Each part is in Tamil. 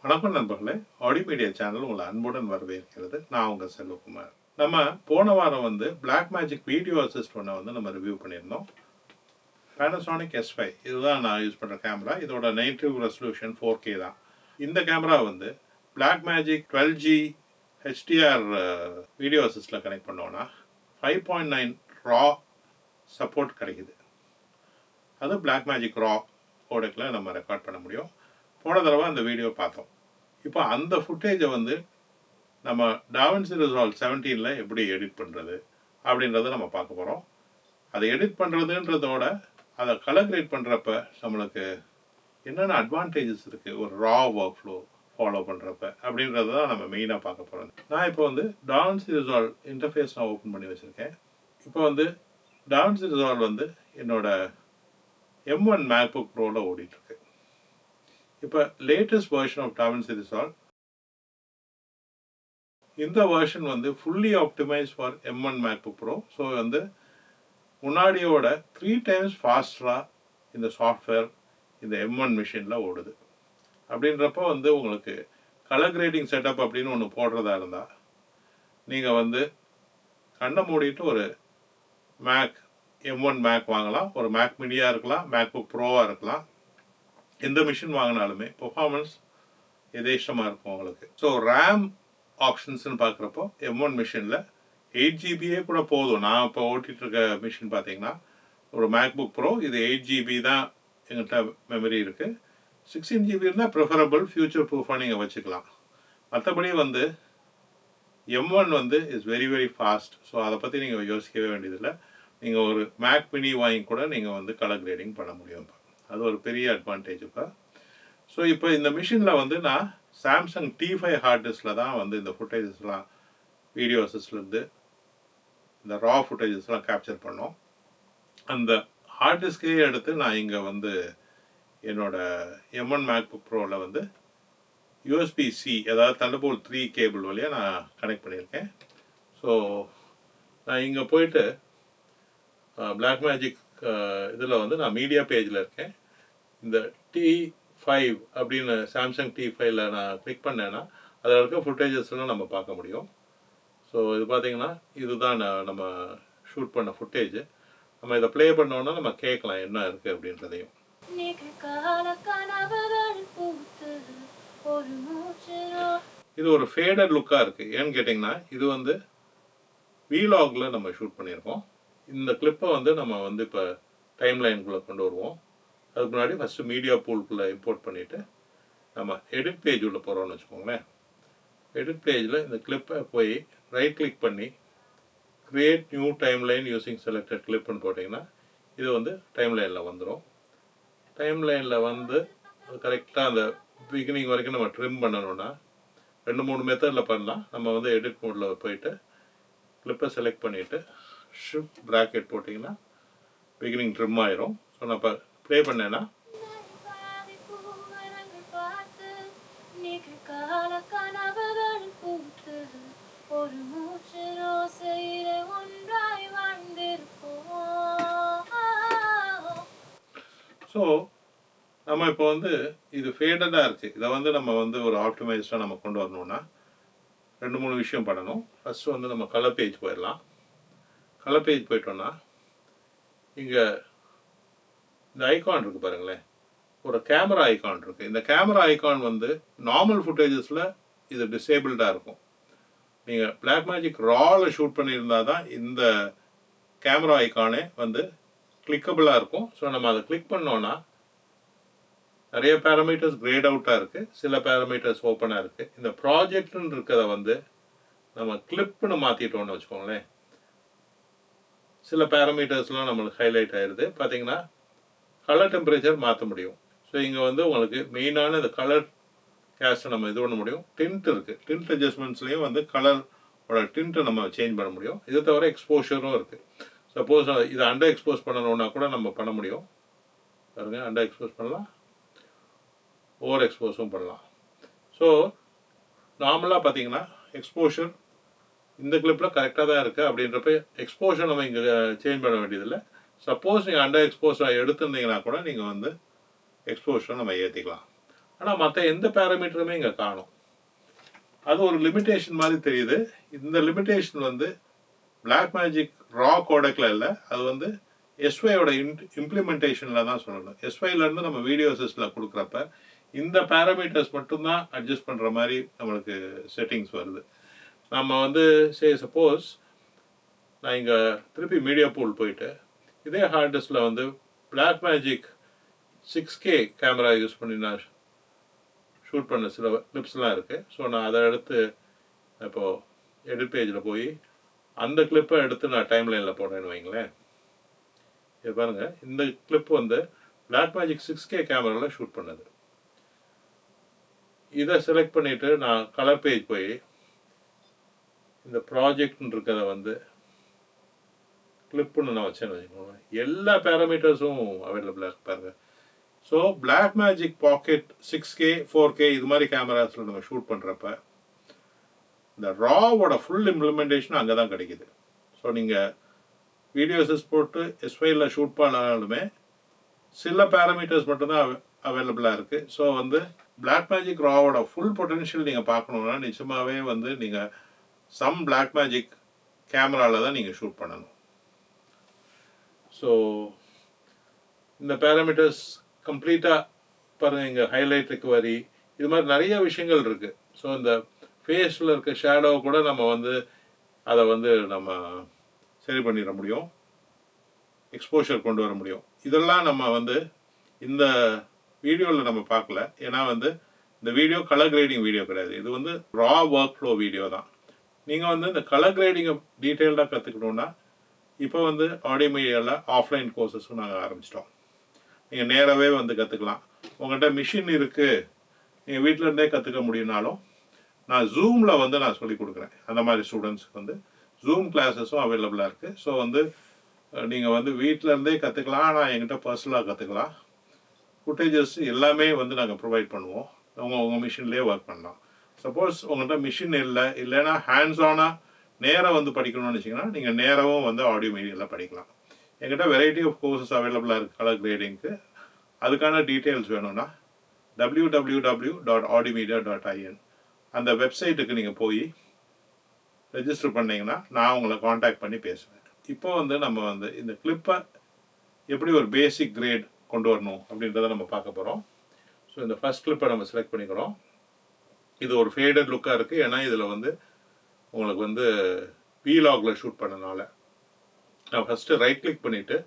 வணக்கம் நண்பர்களே, ஆடி மீடியா சேனல் உங்களை அன்புடன் வரவேற்கிறது. நான் உங்கள் செல்வகுமார். நம்ம போன வாரம் Blackmagic வீடியோ அசிஸ்ட் ஒன்றை நம்ம ரிவ்யூ பண்ணியிருந்தோம். Panasonic S5 இதுதான் நான் யூஸ் பண்ணுற கேமரா. இதோட நெகட்டிவ் ரெசல்யூஷன் 4K தான். இந்த camera Blackmagic 12G HDR video அசிஸ்டில் கனெக்ட் பண்ணோன்னா 5.9 ரா சப்போர்ட் கிடைக்குது. அது Blackmagic ரா கோடெக்கில் நம்ம ரெக்கார்ட் பண்ண முடியும். போன தடவை அந்த வீடியோ பார்த்தோம். இப்போ அந்த ஃபுட்டேஜை நம்ம Davinci Resolve 17ல் எப்படி எடிட் பண்ணுறது அப்படின்றத நம்ம பார்க்க போகிறோம். அதை எடிட் பண்ணுறதுன்றதோட அதை கலர் கிரேட் பண்ணுறப்ப நம்மளுக்கு என்னென்ன அட்வான்டேஜஸ் இருக்குது ஒரு ரா ஒர்க் ஃப்ளோ ஃபாலோ பண்ணுறப்ப அப்படின்றத தான் நம்ம மெயினாக பார்க்க போகிறோம். நான் இப்போ Davinci Resolve இன்டர்ஃபேஸ் நான் ஓப்பன் பண்ணி வச்சுருக்கேன். இப்போ Davinci Resolve என்னோட M1 MacBook Proவில் ஓடிட்டுருக்கு. இப்போ latest version of Davinci Resolve இந்த version fully optimise for M1 MacBook Pro. So முன்னாடியோட 3 times ஃபாஸ்டராக இந்த சாஃப்ட்வேர் இந்த M1 மிஷினில் ஓடுது. அப்படின்றப்போ உங்களுக்கு கலர் கிரேடிங் செட்டப் அப்படின்னு ஒன்று போடுறதா இருந்தால் நீங்கள் கண்ணை மூடிட்டு ஒரு M1 Mac வாங்கலாம். ஒரு Mac மினியாக இருக்கலாம், MacBook Proவாக இருக்கலாம். எந்த மிஷின் வாங்கினாலுமே பெர்ஃபார்மன்ஸ் எதேஷ்டமாக இருக்கும் உங்களுக்கு. ஸோ ரேம் ஆப்ஷன்ஸ்னு பார்க்குறப்போ M1 மிஷினில் 8GB கூட போதும். நான் இப்போ ஓட்டிகிட்டு இருக்க மிஷின் பார்த்தீங்கன்னா ஒரு MacBook Pro, இது 8GB தான் எங்கள்கிட்ட மெமரி இருக்குது. 16GB இருந்தால் ப்ரிஃபரபிள், ஃபியூச்சர் ப்ரூஃபாக நீங்கள் வச்சுக்கலாம். மற்றபடி M1 is very very fast. So அதை பற்றி நீங்கள் யோசிக்கவே வேண்டியதில்லை. நீங்கள் ஒரு Mac மினி வாங்கி கூட நீங்கள் கலர் கிரேடிங் பண்ண முடியும். அது ஒரு பெரிய அட்வான்டேஜ். ஸோ இப்போ இந்த மிஷினில் நான் சாம்சங் T5 ஹார்ட் டிஸ்கில் தான் இந்த ஃபுட்டேஜஸ்லாம் வீடியோ அசிஸ்ட்லேருந்து இந்த ரா ஃபுட்டேஜஸ்லாம் கேப்சர் பண்ணோம். அந்த ஹார்ட் டிஸ்கே எடுத்து நான் இங்கே என்னோட M1 MacBook Proவில் USB-C அதாவது Thunderbolt 3 கேபிள் வழியாக நான் கனெக்ட் பண்ணியிருக்கேன். ஸோ நான் இங்கே போயிட்டு Blackmagic இதில் நான் மீடியா பேஜில் இருக்கேன். இந்த T5 அப்படின்னு சாம்சங் T5ல நான் கிளிக் பண்ணேன்னா அதில் இருக்க ஃபுட்டேஜஸ்லாம் நம்ம பார்க்க முடியும். ஸோ இது பார்த்தீங்கன்னா இதுதான் நம்ம ஷூட் பண்ண ஃபுட்டேஜ். நம்ம இதை ப்ளே பண்ணோன்னா நம்ம கேட்கலாம் என்ன இருக்குது அப்படின்றதையும். இது ஒரு ஃபேடட் லுக்காக இருக்குது. ஏன்னு கேட்டிங்கன்னா இது வீலாகில் நம்ம ஷூட் பண்ணியிருக்கோம். இந்த கிளிப்பை நம்ம இப்போ டைம் லைனுக்குள்ளே கொண்டு வருவோம். அதுக்கு முன்னாடி ஃபஸ்ட்டு மீடியா பூல்குள்ளே இம்போர்ட் பண்ணிவிட்டு நம்ம எடிட் பேஜ் உள்ள போகிறோம்னு வச்சுக்கோங்களேன். எடிட் பேஜில் இந்த கிளிப்பை போய் ரைட் கிளிக் பண்ணி create new timeline using selected கிளிப்னு போட்டிங்கன்னா இது டைம் லைனில் வந்துடும். டைம் லைனில் கரெக்டாக அந்த பிகினிங் வரைக்கும் நம்ம ட்ரிம் பண்ணணுன்னா 2-3 மெத்தடில் பண்ணலாம். நம்ம எடிட் மோடில் போயிட்டு கிளிப்பை செலக்ட் பண்ணிவிட்டு ஷிஃப்ட் ப்ராக்கெட் போட்டிங்கன்னா பிகினிங் ட்ரிம் ஆயிரும். ஸோ நான் இப்போ ப்ளே பண்ணேன்னா ஸோ நம்ம இப்போ இது ஃபேடடாக இருக்குது. இதை நம்ம ஒரு ஆப்டிமைஸ்டாக நம்ம கொண்டு வரணும்னா 2-3 விஷயம் பண்ணணும். ஃபஸ்ட்டு நம்ம கலர் பேஜ் போயிடலாம். கலர் பேஜ் போயிட்டோன்னா இங்கே இந்த ஐகான் இருக்குது பாருங்களேன், ஒரு கேமரா ஐகான் இருக்குது. இந்த கேமரா ஐகான் நார்மல் ஃபுட்டேஜஸில் இது டிசேபிள்டாக இருக்கும். நீங்கள் Blackmagic ராவில் ஷூட் பண்ணியிருந்தால் தான் இந்த கேமரா ஐகானே கிளிக்கபிளாக இருக்கும். ஸோ நம்ம அதை கிளிக் பண்ணோன்னா நிறைய பேராமீட்டர்ஸ் கிரேட் அவுட்டாக இருக்குது, சில பேராமீட்டர்ஸ் ஓப்பனாக இருக்குது. இந்த ப்ராஜெக்ட்னு இருக்கிறத நம்ம கிளிப்னு மாற்றிட்டோன்னு வச்சுக்கோங்களேன், சில பேராமீட்டர்ஸ்லாம் நம்மளுக்கு ஹைலைட் ஆயிடுது. பார்த்தீங்கன்னா கலர் டெம்பரேச்சர் மாற்ற முடியும். ஸோ இங்கே உங்களுக்கு மெயினான இந்த கலர் கேஸ்ட்டை நம்ம இது பண்ண முடியும். டிண்ட் இருக்குது, டிண்ட் அட்ஜஸ்ட்மெண்ட்ஸ்லேயும் கலரோட டிண்ட்டை நம்ம சேஞ்ச் பண்ண முடியும். இதை தவிர எக்ஸ்போஷரும் இருக்குது. சப்போஸ் இதை அண்டர் எக்ஸ்போஸ் பண்ணணுன்னா கூட நம்ம பண்ண முடியும். பாருங்கள், அண்டர் எக்ஸ்போஸ் பண்ணலாம், ஓவர் எக்ஸ்போஸும் பண்ணலாம். ஸோ நார்மலாக பார்த்தீங்கன்னா எக்ஸ்போஷர் இந்த கிளிப்பில் கரெக்டாக தான் இருக்குது. அப்படின்றப்ப எக்ஸ்போஷர் நம்ம இங்கே சேஞ்ச் பண்ண வேண்டியதில்லை. சப்போஸ் நீங்கள் அண்டர் எக்ஸ்போஸாக எடுத்துருந்தீங்கன்னா கூட நீங்கள் எக்ஸ்போஷரை நம்ம ஏற்றிக்கலாம். ஆனால் மற்ற எந்த பேராமீட்டருமே இங்கே காணும். அது ஒரு லிமிட்டேஷன் மாதிரி தெரியுது. இந்த லிமிட்டேஷன் வந்து Blackmagic ரா கோடெக்கில் இல்லை, அது வந்து எஸ்ஒயோட இம்ப்ளிமெண்டேஷனில் தான் சொல்லணும். எஸ்ஒயிலேருந்து நம்ம வீடியோ அசிஸ்டில் கொடுக்குறப்ப இந்த பேராமீட்டர்ஸ் மட்டும்தான் அட்ஜஸ்ட் பண்ணுற மாதிரி நம்மளுக்கு செட்டிங்ஸ் வருது. நம்ம வந்து சப்போஸ் நான் இங்கே திருப்பி மீடியா பூல் போயிட்டு இதே ஹார்ட் டிஸ்கில் வந்து Blackmagic 6K கேமரா யூஸ் பண்ணி நான் ஷூட் பண்ண சில கிளிப்ஸ்லாம் இருக்குது. ஸோ நான் அதை எடுத்து இப்போது எடிட் பேஜில் போய் அந்த கிளிப்பை எடுத்து நான் டைம் லைனில் போடுறேன்னு வைங்களேன். இது பாருங்கள், இந்த கிளிப் வந்து Blackmagic 6K கேமராவில் ஷூட் பண்ணது. இதை செலக்ட் பண்ணிவிட்டு நான் கலர் பேஜ் போய் இந்த ப்ராஜெக்ட்னு இருக்கிறத வந்து கிளிப்புன்னு நான் வச்சேன்னு வச்சுக்கோங்க. எல்லா பேராமீட்டர்ஸும் அவைலபிளாக இருப்பாருங்க. So Blackmagic packet 6K 4K இது மாதிரி கேமராஸில் நம்ம ஷூட் பண்ணுறப்ப இந்த ராவோட ஃபுல் இம்ப்ளிமெண்டேஷன் அங்கே தான் கிடைக்குது. ஸோ நீங்கள் வீடியோ அசிஸ்ட் போட்டு எஸ்ஒயில் ஷூட் பண்ணாலுமே சில பேராமீட்டர்ஸ் மட்டும்தான் அவைலபிளாக இருக்குது. ஸோ வந்து Blackmagic ராவோட ஃபுல் பொட்டென்ஷியல் நீங்கள் பார்க்கணுன்னா நிச்சயமாகவே வந்து நீங்கள் சம் Blackmagic கேமராவில் தான் நீங்கள் ஷூட் பண்ணணும். ஸோ இந்த பேராமீட்டர்ஸ் கம்ப்ளீட்டாக பாருங்கள், இங்கே ஹைலைட் ரிகவரி இது மாதிரி நிறைய விஷயங்கள் இருக்குது. ஸோ இந்த ஃபேஸில் இருக்க ஷேடோவை கூட நம்ம வந்து அதை வந்து நம்ம சரி பண்ணிட முடியும், எக்ஸ்போஷர் கொண்டு வர முடியும். இதெல்லாம் நம்ம வந்து இந்த வீடியோவில் நம்ம பார்க்கல. ஏன்னா வந்து இந்த வீடியோ கலர் கிரேடிங் வீடியோ கிடையாது, இது வந்து ரா ஒர்க் ஃப்ளோ வீடியோ தான். நீங்கள் வந்து இந்த கலர் கிரேடிங்கை டீட்டெயில்டாக கற்றுக்கணுன்னா இப்போ வந்து ஆடியோ மீடியாவில் ஆஃப்லைன் கோர்சஸும் நாங்கள் ஆரம்பிச்சிட்டோம். நீங்கள் நேராகவே வந்து கற்றுக்கலாம். உங்கள்கிட்ட மிஷின் இருக்குது, நீங்கள் வீட்டில் இருந்தே கற்றுக்க முடியும்னாலும் நான் ஜூமில் வந்து நான் சொல்லிக் கொடுக்குறேன். அந்த மாதிரி ஸ்டூடெண்ட்ஸுக்கு வந்து ஜூம் கிளாஸஸும் அவைலபிளாக இருக்குது. ஸோ வந்து நீங்கள் வந்து வீட்டில் இருந்தே கற்றுக்கலாம். ஆனால் என்கிட்ட பர்சனலாக கற்றுக்கலாம். ஃபுட்டேஜஸ் எல்லாமே வந்து நாங்கள் ப்ரொவைட் பண்ணுவோம். உங்கள் மிஷின்லேயே ஒர்க் பண்ணலாம். சப்போஸ் உங்கள்கிட்ட மிஷின் இல்லைன்னா ஹேண்ட்ஸ் ஆனாக நேராக வந்து படிக்கணும்னு வச்சிங்கன்னா நீங்கள் நேராகவும் வந்து ஆடியோ மீடியாவில் படிக்கலாம். என்கிட்ட வெரைட்டி ஆஃப் கோர்சஸ் அவைலபிளாக இருக்குது கலர் கிரேடிங்க்கு. அதுக்கான டீட்டெயில்ஸ் வேணும்னா www.audiomedia.in அந்த வெப்சைட்டுக்கு நீங்கள் போய் ரெஜிஸ்டர் பண்ணிங்கன்னா நான் உங்களை காண்டாக்ட் பண்ணி பேசுவேன். இப்போ வந்து நம்ம வந்து இந்த கிளிப்பை எப்படி ஒரு பேசிக் கிரேட் கொண்டு வரணும் அப்படின்றத நம்ம பார்க்க போகிறோம். ஸோ இந்த ஃபஸ்ட் கிளிப்பை நம்ம செலக்ட் பண்ணிக்கிறோம். இது ஒரு ஃபேடட் லுக்காக இருக்குது, ஏன்னா இதில் வந்து உங்களுக்கு வந்து வீலாகில் ஷூட் பண்ணனால. நான் ஃபஸ்ட்டு ரைட் கிளிக் பண்ணிவிட்டு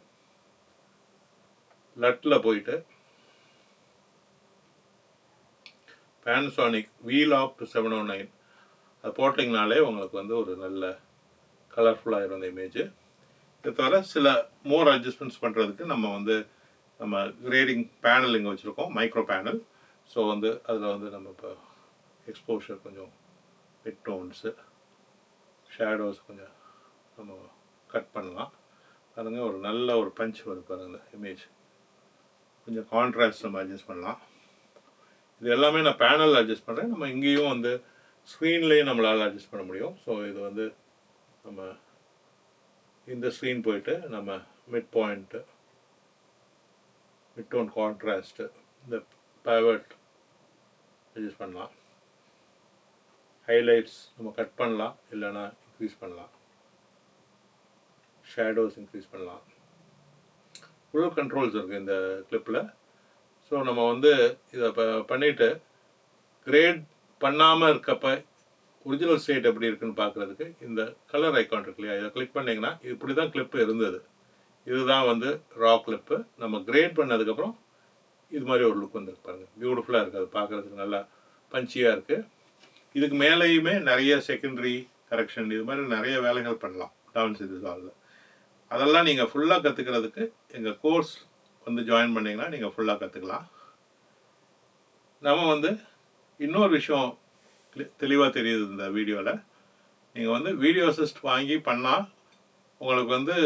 லட்டில் போயிட்டு பேனசானிக் வீலாக் டு 709 அது போட்டிங்கனாலே உங்களுக்கு வந்து ஒரு நல்ல கலர்ஃபுல்லாக இருந்த இமேஜு. இது தவிர சில மோர் அட்ஜஸ்ட்மெண்ட்ஸ் பண்ணுறதுக்கு நம்ம கிரேடிங் பேனல் இங்கே வச்சுருக்கோம், மைக்ரோ பேனல். ஸோ வந்து அதில் வந்து நம்ம இப்போ எக்ஸ்போஷர் கொஞ்சம் மிட் டோன்ஸு ஷேடோஸ் கொஞ்சம் நம்ம கட் பண்ணலாம். பாருங்கள், ஒரு நல்ல ஒரு பஞ்ச் வருது பாருங்கள் இமேஜ். கொஞ்சம் கான்ட்ராஸ்ட் நம்ம அட்ஜஸ்ட் பண்ணலாம். இது எல்லாமே நான் பேனல் அட்ஜஸ்ட் பண்ணுறேன். நம்ம இங்கேயும் வந்து ஸ்க்ரீன்லேயும் நம்மளால் அட்ஜஸ்ட் பண்ண முடியும். ஸோ இது வந்து நம்ம இந்த ஸ்க்ரீன் போயிட்டு நம்ம mid point, mid tone contrast, இந்த பேவட் அட்ஜஸ்ட் பண்ணலாம். ஹைலைட்ஸ் நம்ம கட் பண்ணலாம், இல்லைன்னா இன்க்ரீஸ் பண்ணலாம். ஷேடோஸ் இன்க்ரீஸ் பண்ணலாம். இவ்வளோ கண்ட்ரோல்ஸ் இருக்குது இந்த கிளிப்பில். ஸோ நம்ம வந்து இதை பண்ணிவிட்டு கிரேட் பண்ணாமல் இருக்கப்ப ஒரிஜினல் ஸ்டேட் எப்படி இருக்குன்னு பார்க்குறதுக்கு இந்த கலர் ஐக்கான் இருக்கு இல்லையா, இதை கிளிக் பண்ணிங்கன்னா இப்படி தான் கிளிப்பு இருந்தது. இதுதான் வந்து ரா கிளிப்பு. நம்ம கிரேட் பண்ணதுக்கப்புறம் இது மாதிரி ஒரு லுக் வந்துருக்கு பாருங்கள், பியூட்டிஃபுல்லாக இருக்குது. அது பார்க்குறதுக்கு நல்லா பஞ்சியாக இருக்குது. இதுக்கு மேலேயுமே நிறைய செகண்டரி கரெக்ஷன் இது மாதிரி நிறைய வேலைகள் பண்ணலாம் டாவின்சி ரிசால்வில். அதெல்லாம் நீங்கள் ஃபுல்லாக கற்றுக்கிறதுக்கு எங்கள் கோர்ஸ் வந்து ஜாயின் பண்ணிங்கன்னா நீங்கள் ஃபுல்லாக கற்றுக்கலாம். நம்ம வந்து இன்னொரு விஷயம் தெளிவாக தெரியுது இந்த வீடியோவில். நீங்கள் வந்து வீடியோ அசிஸ்ட் வாங்கி பண்ணால் உங்களுக்கு வந்து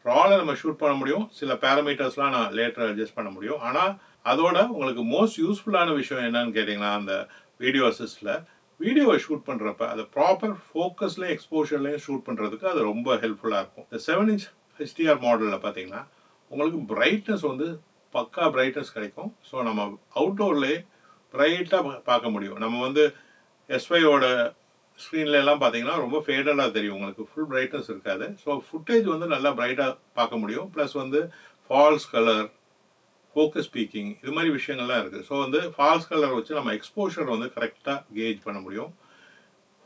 ராவில் நம்ம ஷூட் பண்ண முடியும். சில பேராமீட்டர்ஸ்லாம் நான் லேட்டர் அட்ஜஸ்ட் பண்ண முடியும். ஆனால் அதோட உங்களுக்கு மோஸ்ட் யூஸ்ஃபுல்லான விஷயம் என்னன்னு கேட்டிங்கன்னா, அந்த வீடியோ அசிஸ்டில் வீடியோவை ஷூட் பண்ணுறப்ப அதை ப்ராப்பர் ஃபோக்கஸ்லேயும் எக்ஸ்போஷர்லேயும் ஷூட் பண்ணுறதுக்கு அது ரொம்ப ஹெல்ப்ஃபுல்லாக இருக்கும். இந்த 7 inch HDR மாடலில் பார்த்தீங்கன்னா உங்களுக்கு பிரைட்னஸ் வந்து பக்கா பிரைட்னஸ் கிடைக்கும். ஸோ நம்ம அவுட்டோர்லேயே பிரைட்டாக பார்க்க முடியும். நம்ம வந்து எஸ்ஒயோட ஸ்க்ரீன்ல எல்லாம் பார்த்தீங்கன்னா ரொம்ப ஃபேடடாக தெரியும், உங்களுக்கு ஃபுல் பிரைட்னஸ் இருக்காது. ஸோ ஃபுட்டேஜ் வந்து நல்லா பிரைட்டாக பார்க்க முடியும். ப்ளஸ் வந்து ஃபால்ஸ் கலர், ஃபோக்கஸ் ஸ்பீக்கிங், இது மாதிரி விஷயங்கள்லாம் இருக்குது. ஸோ வந்து ஃபால்ஸ் கலர் வச்சு நம்ம எக்ஸ்போஷர் வந்து கரெக்டாக கேஜ் பண்ண முடியும்.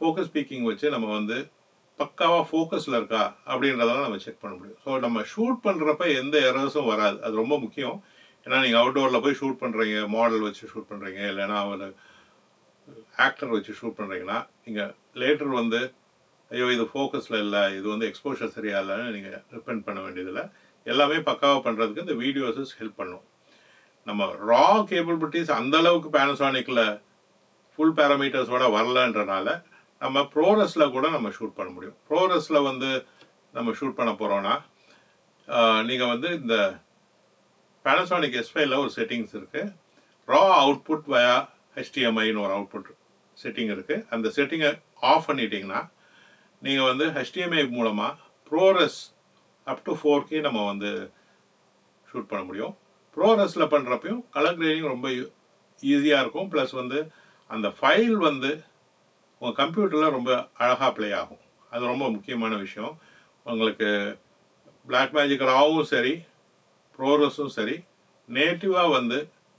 ஃபோக்கஸ் ஸ்பீக்கிங் வச்சு நம்ம வந்து பக்காவாக ஃபோக்கஸில் இருக்கா அப்படின்றதெல்லாம் நம்ம செக் பண்ண முடியும். ஸோ நம்ம ஷூட் பண்ணுறப்ப எந்த எரர்ஸும் வராது. அது ரொம்ப முக்கியம். ஏன்னா நீங்கள் அவுட்டோரில் போய் ஷூட் பண்ணுறீங்க, மாடல் வச்சு ஷூட் பண்ணுறீங்க, இல்லைன்னா ஒரு ஆக்டர் வச்சு ஷூட் பண்ணுறீங்கன்னா நீங்கள் லேட்டர் வந்து ஐயோ இது ஃபோக்கஸில் இல்லை, இது வந்து எக்ஸ்போஷர் சரியா இல்லைன்னு நீங்கள் ரிப்பெண்ட் பண்ண வேண்டியதில்லை. எல்லாமே பக்காவாக பண்ணுறதுக்கு இந்த வீடியோஸஸ் ஹெல்ப் பண்ணும். நம்ம ரா கேபிலிட்டிஸ் அந்தளவுக்கு பேனசானிக்கில் ஃபுல் பேராமீட்டர்ஸோட வரலன்றனால நம்ம ப்ரோரஸில் கூட நம்ம ஷூட் பண்ண முடியும். ப்ரோரஸில் வந்து நம்ம ஷூட் பண்ண போகிறோன்னா நீங்கள் வந்து இந்த பேனசானிக் S5ல ஒரு செட்டிங்ஸ் இருக்குது. ரா அவுட்புட் வயா HDMIன்னு ஒரு அவுட்புட் செட்டிங் இருக்குது. அந்த செட்டிங்கை ஆஃப் பண்ணிட்டீங்கன்னா நீங்கள் வந்து HDMI மூலமாக ப்ரோரஸ் அப் டு 4K நம்ம வந்து ஷூட் பண்ண முடியும். ப்ரோரஸில் பண்ணுறப்பையும் கலர் கிரேடிங் ரொம்ப ஈஸியாக இருக்கும். ப்ளஸ் வந்து அந்த ஃபைல் வந்து உங்கள் கம்ப்யூட்டரில் ரொம்ப அழகாக ப்ளே ஆகும். அது ரொம்ப முக்கியமான விஷயம். உங்களுக்கு Blackmagic ராவும் சரி, ப்ரோரஸும் சரி, நேட்டிவாக வந்து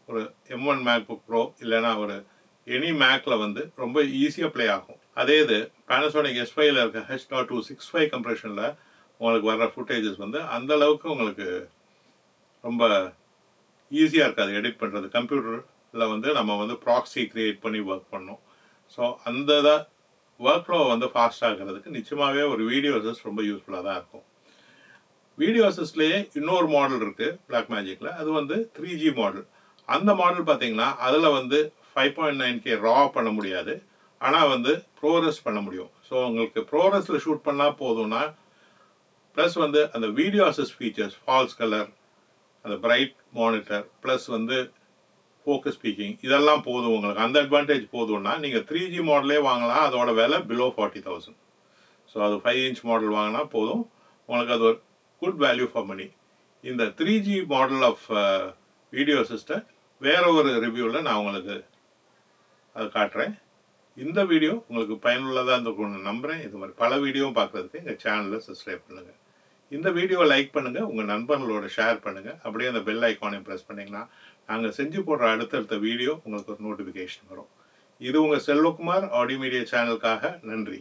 ஒரு M1 MacBook Pro இல்லைனா ஒரு எனி மேக்கில் வந்து ரொம்ப ஈஸியாக ப்ளே ஆகும். அதே இது பேனசானிக் S5ல இருக்க H.265 கம்ப்ரெஷனில் உங்களுக்கு வர்ற ஃபுட்டேஜஸ் வந்து அந்தளவுக்கு உங்களுக்கு ரொம்ப ஈஸியாக இருக்காது எடிட் பண்ணுறது. கம்ப்யூட்டரில் வந்து நம்ம வந்து ப்ராக்ஸி க்ரியேட் பண்ணி ஒர்க் பண்ணோம். ஸோ அந்த ஒர்க் ஃப்ளோ வந்து ஃபாஸ்ட் ஆகிறதுக்கு நிச்சயமாகவே ஒரு வீடியோ அசிஸ்ட் ரொம்ப யூஸ்ஃபுல்லாக தான் இருக்கும். வீடியோ அசிஸ்ட்லேயே இன்னொரு மாடல் இருக்குது Blackmagicல. அது வந்து 3G மாடல். அந்த மாடல் பார்த்தீங்கன்னா அதில் வந்து 5.9K ரா பண்ண முடியாது, ஆனால் வந்து ப்ரோரஸ் பண்ண முடியும். ஸோ உங்களுக்கு ப்ரோரஸில் ஷூட் பண்ணால் போதும்னா, ப்ளஸ் வந்து அந்த video assist features, false colour, அந்த பிரைட் மானிட்டர், ப்ளஸ் வந்து ஃபோக்கஸ் ஸ்பீக்கிங், இதெல்லாம் போதும் உங்களுக்கு. அந்த அட்வான்டேஜ் போதும்னா நீங்கள் 3G மாடலே வாங்கலாம். அதோட விலை பிலோ 40,000. ஸோ அது 5 inch மாடல் வாங்கினா போதும் உங்களுக்கு. அது ஒரு குட் வேல்யூ ஃபார் மணி. இந்த 3G மாடல் ஆஃப் வீடியோ அசிஸ்ட்டை வேற ஒரு ரிவ்யூவில் நான் உங்களுக்கு அதை காட்டுறேன். இந்த வீடியோ உங்களுக்கு பயனுள்ளதாக இருந்திருக்கும்னு நம்புகிறேன். இது மாதிரி பல வீடியோவும் பார்க்குறதுக்கு எங்கள் சேனலை சப்ஸ்கிரைப் பண்ணுங்கள். இந்த வீடியோவை லைக் பண்ணுங்கள், உங்கள் நண்பர்களோட ஷேர் பண்ணுங்கள். அப்படியே அந்த பெல் ஐக்கானையும் ப்ரெஸ் பண்ணிங்கன்னா நாங்கள் செஞ்சு போடுற அடுத்தடுத்த வீடியோ உங்களுக்கு ஒரு நோட்டிஃபிகேஷன் வரும். இது உங்கள் செல்வகுமார் ஆடியோ மீடியா சேனலுக்காக. நன்றி.